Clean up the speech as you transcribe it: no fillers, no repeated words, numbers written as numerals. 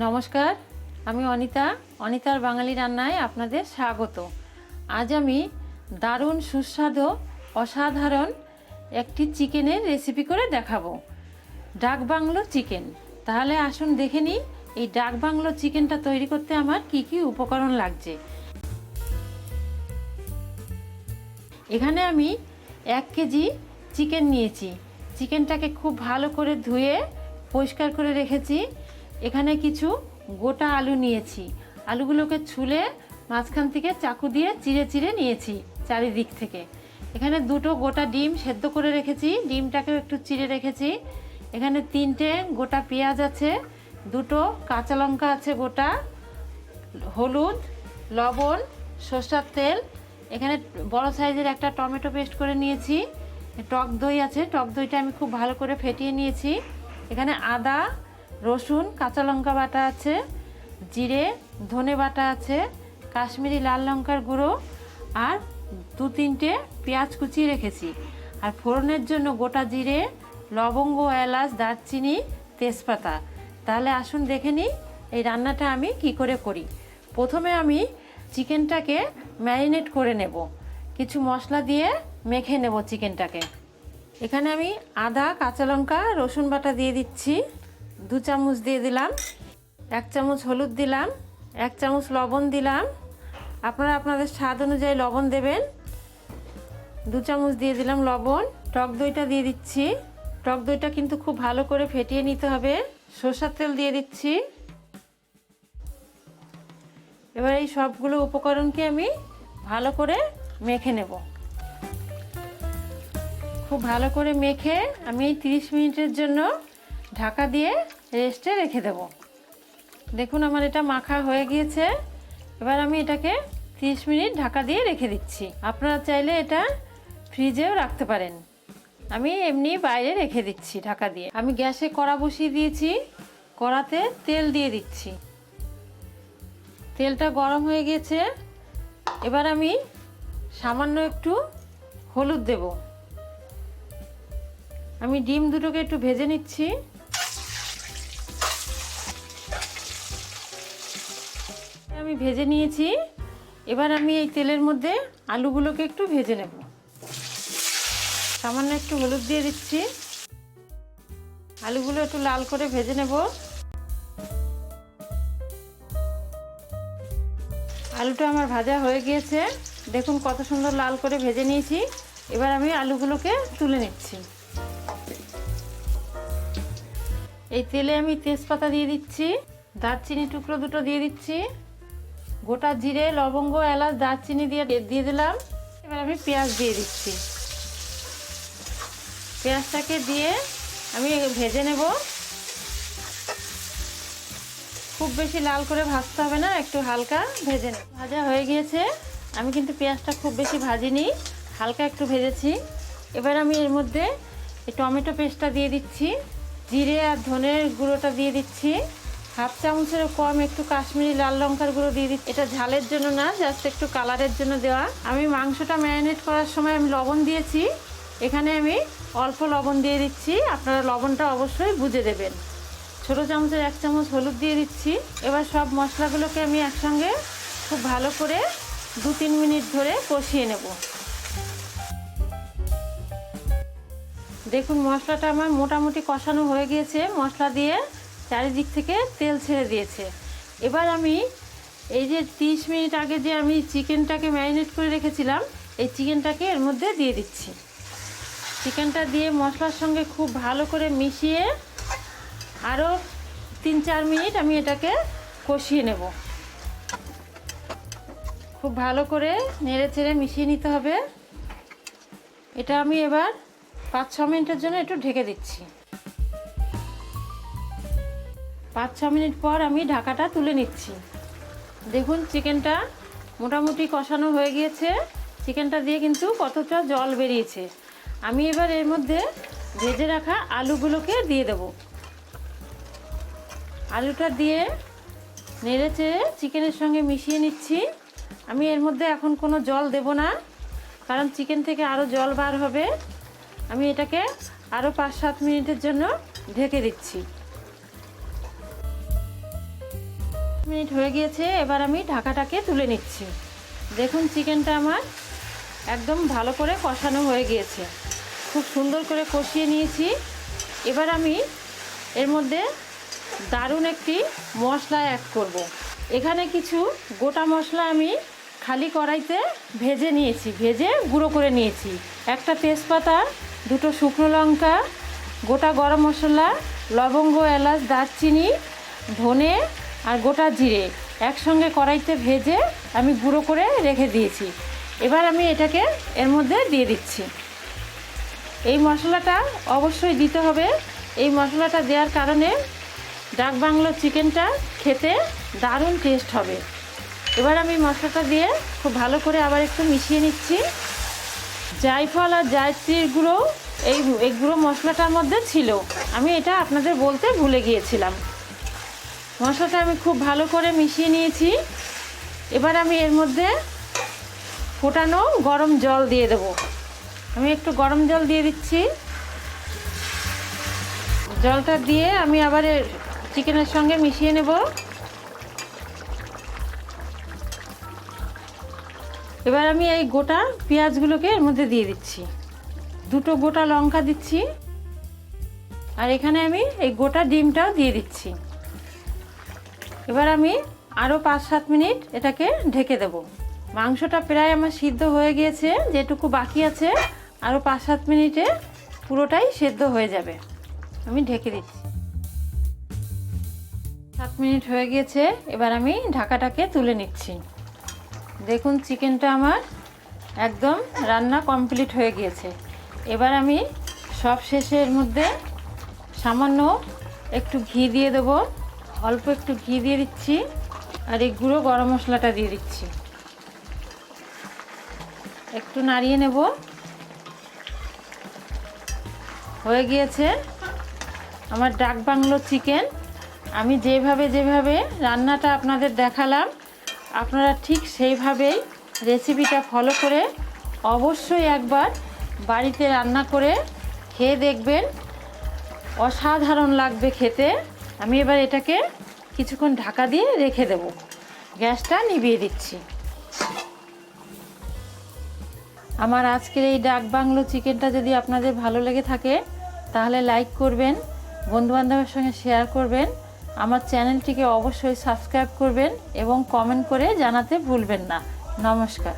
নমস্কার, আমি অনিতার বাঙালি রান্নায় আপনাদের স্বাগত। আজ আমি দারুণ সুস্বাদু অসাধারণ একটি চিকেনের রেসিপি করে দেখাবো, ডাকবাংলো চিকেন। তাহলে আসুন দেখে নিই এই ডাকবাংলো চিকেনটা তৈরি করতে আমার কি কি উপকরণ লাগছে। এখানে আমি 1 কেজি চিকেন নিয়েছি। চিকেনটাকে খুব ভালো করে ধুয়ে পরিষ্কার করে রেখেছি। এখানে কিছু গোটা আলু নিয়েছি। আলুগুলোকে ছুলে মাঝখান থেকে চাকু দিয়ে চিড়ে চিড়ে নিয়েছি চারিদিক থেকে। এখানে 2টো গোটা ডিম সেদ্ধ করে রেখেছি, ডিমটাকেও একটু চিড়ে রেখেছি। এখানে 3টে গোটা পেঁয়াজ আছে, 2টো কাঁচা লঙ্কা আছে গোটা, হলুদ, লবণ, সরষের তেল। এখানে বড় সাইজের একটা টমেটো পেস্ট করে নিয়েছি। টক দই আছে, টক দইটা আমি খুব ভালো করে ফেটিয়ে নিয়েছি। এখানে আদা, রসুন, কাঁচা লঙ্কা বাটা আছে, জিরে ধনে বাটা আছে, কাশ্মীরি লাল লঙ্কার গুঁড়ো আর 2-3টে পেঁয়াজ কুচিয়ে রেখেছি। আর ফোড়নের জন্য গোটা জিরে, লবঙ্গ, এলাচ, দারচিনি, তেজপাতা। তাহলে আসুন দেখে নিই এই রান্নাটা আমি কি করে করি। প্রথমে আমি চিকেনটাকে ম্যারিনেট করে নেব, কিছু মশলা দিয়ে মেখে নেব চিকেনটাকে। এখানে আমি আদা, কাঁচা লঙ্কা, রসুন বাটা দিয়ে দিচ্ছি, 2 চামচ দিয়ে দিলাম। 1 চামচ হলুদ দিলাম, 1 চামচ লবণ দিলাম। আপনারা আপনাদের স্বাদ অনুযায়ী লবণ দেবেন। 2 চামচ দিয়ে দিলাম লবণ। টক দইটা দিয়ে দিচ্ছি। টক দইটা কিন্তু খুব ভালো করে ফেটিয়ে নিতে হবে। সরষের তেল দিয়ে দিচ্ছি। এবার এই সবগুলো উপকরণকে আমি ভালো করে মেখে নেব। খুব ভালো করে মেখে আমি 30 মিনিটের জন্য ঢাকা দিয়ে রেস্টে রেখে দেব। দেখুন আমার এটা মাখা হয়ে গিয়েছে। এবার আমি এটাকে 30 মিনিট ঢাকা দিয়ে রেখে দিচ্ছি। আপনারা চাইলে এটা ফ্রিজেও রাখতে পারেন। আমি এমনি বাইরে রেখে দিচ্ছি ঢাকা দিয়ে। আমি গ্যাসে কড়া বসিয়ে দিয়েছি, কড়াতে তেল দিয়ে দিচ্ছি। তেলটা গরম হয়ে গেছে। এবার আমি সামান্য একটু হলুদ দেব। আমি ডিম দুটোকে একটু ভেজে নিচ্ছি। আমি ভেজে নিয়েছি। এবার আমি এই তেলের মধ্যে আলুগুলোকে একটু ভেজে নেব। সামান্য একটু হলুদ দিয়ে দিচ্ছি। আলুগুলো একটু লাল করে ভেজে নেব। আলুটা আমার ভাজা হয়ে গিয়েছে, দেখুন কত সুন্দর লাল করে ভেজে নিয়েছি। এবার আমি আলুগুলোকে তুলে নিচ্ছি। এই তেলে আমি তেজপাতা দিয়ে দিচ্ছি, দারচিনি টুকরো 2টো দিয়ে দিচ্ছি, গোটা জিরে, লবঙ্গ, এলাচ, দারচিনি দিয়ে দিলাম। এবার আমি পেঁয়াজ দিয়ে দিচ্ছি। পেঁয়াজটাকে দিয়ে আমি ভেজে নেব। খুব বেশি লাল করে ভাজতে হবে না, একটু হালকা ভেজে নেব। ভাজা হয়ে গিয়েছে। আমি কিন্তু পেঁয়াজটা খুব বেশি ভাজিনি, হালকা একটু ভেজেছি। এবার আমি এর মধ্যে এই টমেটো পেস্টটা দিয়ে দিচ্ছি, জিরে আর ধনের গুঁড়োটা দিয়ে দিচ্ছি, 1/2 চামচেরও কম একটু কাশ্মীরি লাল লঙ্কার গুঁড়ো দিয়ে দিচ্ছি। এটা ঝালের জন্য না, জাস্ট একটু কালারের জন্য দেওয়া। আমি মাংসটা ম্যারিনেট করার সময় আমি লবণ দিয়েছি, এখানে আমি অল্প লবণ দিয়ে দিচ্ছি। আপনারা লবণটা অবশ্যই বুঝে দেবেন। ছোটো চামচের 1 চামচ হলুদ দিয়ে দিচ্ছি। এবার সব মশলাগুলোকে আমি একসঙ্গে খুব ভালো করে 2-3 মিনিট ধরে কষিয়ে নেব। দেখুন মশলাটা আমার মোটামুটি কষানো হয়ে গিয়েছে। মশলা দিয়ে চারিদিক থেকে তেল ছেড়ে দিয়েছে। এবার আমি এই যে 30 মিনিট আগে যে আমি চিকেনটাকে ম্যারিনেট করে রেখেছিলাম, এই চিকেনটাকে এর মধ্যে দিয়ে দিচ্ছি। চিকেনটা দিয়ে মশলার সঙ্গে খুব ভালো করে মিশিয়ে আরও 3-4 মিনিট আমি এটাকে কষিয়ে নেব। খুব ভালো করে নেড়ে চেড়ে মিশিয়ে নিতে হবে। এটা আমি এবার 5-6 মিনিটের জন্য একটু ঢেকে দিচ্ছি। 5-6 মিনিট পর আমি ঢাকাটা তুলে নিচ্ছি। দেখুন চিকেনটা মোটামুটি কষানো হয়ে গিয়েছে। চিকেনটা দিয়ে কিন্তু কতটা জল বেরিয়েছে। আমি এবার এর মধ্যে ভেজে রাখা আলুগুলোকে দিয়ে দেব। আলুটা দিয়ে নেড়ে চেড়ে চিকেনের সঙ্গে মিশিয়ে নিচ্ছি। আমি এর মধ্যে এখন কোনো জল দেব না, কারণ চিকেন থেকে আরও জল বার হবে। আমি এটাকে আরও 5-7 মিনিটের জন্য ঢেকে দিচ্ছি। মিনিট হয়ে গিয়েছে, এবার আমি ঢাকাটাকে তুলে নিচ্ছি। দেখুন চিকেনটা আমার একদম ভালো করে কষানো হয়ে গিয়েছে, খুব সুন্দর করে কষিয়ে নিয়েছি। এবার আমি এর মধ্যে দারুণ একটি মশলা অ্যাড করব। এখানে কিছু গোটা মশলা আমি খালি কড়াইতে ভেজে নিয়েছি, ভেজে গুঁড়ো করে নিয়েছি। একটা তেজপাতা, দুটো শুকনো লঙ্কা, গোটা গরম মশলা, লবঙ্গ, এলাচ, দারচিনি, ধনে আর গোটা জিরে একসঙ্গে কড়াইতে ভেজে আমি গুঁড়ো করে রেখে দিয়েছি। এবার আমি এটাকে এর মধ্যে দিয়ে দিচ্ছি। এই মশলাটা অবশ্যই দিতে হবে। এই মশলাটা দেওয়ার কারণে ডাকবাংলো চিকেনটা খেতে দারুণ টেস্ট হবে। এবার আমি মশলাটা দিয়ে খুব ভালো করে আবার একটু মিশিয়ে নিচ্ছি। জায়ফল আর জায়ত্রীর গুঁড়ো এই গুঁড়ো মশলাটার মধ্যে ছিল, আমি এটা আপনাদের বলতে ভুলে গিয়েছিলাম। মশলাটা আমি খুব ভালো করে মিশিয়ে নিয়েছি। এবার আমি এর মধ্যে ফোটানো গরম জল দিয়ে দেব। আমি একটু গরম জল দিয়ে দিচ্ছি। জলটা দিয়ে আমি আবার চিকেনের সঙ্গে মিশিয়ে নেব। এবার আমি এই গোটা পেঁয়াজগুলোকে এর মধ্যে দিয়ে দিচ্ছি, দুটো গোটা লঙ্কা দিচ্ছি, আর এখানে আমি এই গোটা ডিমটাও দিয়ে দিচ্ছি। এবার আমি আরও 5-7 মিনিট এটাকে ঢেকে দেব। মাংসটা প্রায় আমার সিদ্ধ হয়ে গিয়েছে, যেটুকু বাকি আছে আরও 5-7 মিনিটে পুরোটাই সেদ্ধ হয়ে যাবে। আমি ঢেকে দিচ্ছি। 7 মিনিট হয়ে গিয়েছে, এবার আমি ঢাকাটাকে তুলে নিচ্ছি। দেখুন চিকেনটা আমার একদম রান্না কমপ্লিট হয়ে গিয়েছে। এবার আমি সব শেষে এর মধ্যে সামান্য একটু ঘি দিয়ে দেবো, অল্প একটু ঘি দিয়ে দিচ্ছি, আর এই গুঁড়ো গরম মশলাটা দিয়ে দিচ্ছি। একটু নাড়িয়ে নেব। হয়ে গিয়েছে আমার ডাকবাংলো চিকেন। আমি যেভাবে রান্নাটা আপনাদের দেখালাম, আপনারা ঠিক সেইভাবেই রেসিপিটা ফলো করে অবশ্যই একবার বাড়িতে রান্না করে খেয়ে দেখবেন, অসাধারণ লাগবে খেতে। আমি এবার এটাকে কিছুক্ষণ ঢাকা দিয়ে রেখে দেব। গ্যাসটা নিভিয়ে দিচ্ছি। আমার আজকের এই ডাকবাংলো চিকেনটা যদি আপনাদের ভালো লেগে থাকে তাহলে লাইক করবেন, বন্ধুবান্ধবের সঙ্গে শেয়ার করবেন, আমার চ্যানেলটিকে অবশ্যই সাবস্ক্রাইব করবেন এবং কমেন্ট করে জানাতে ভুলবেন না। নমস্কার।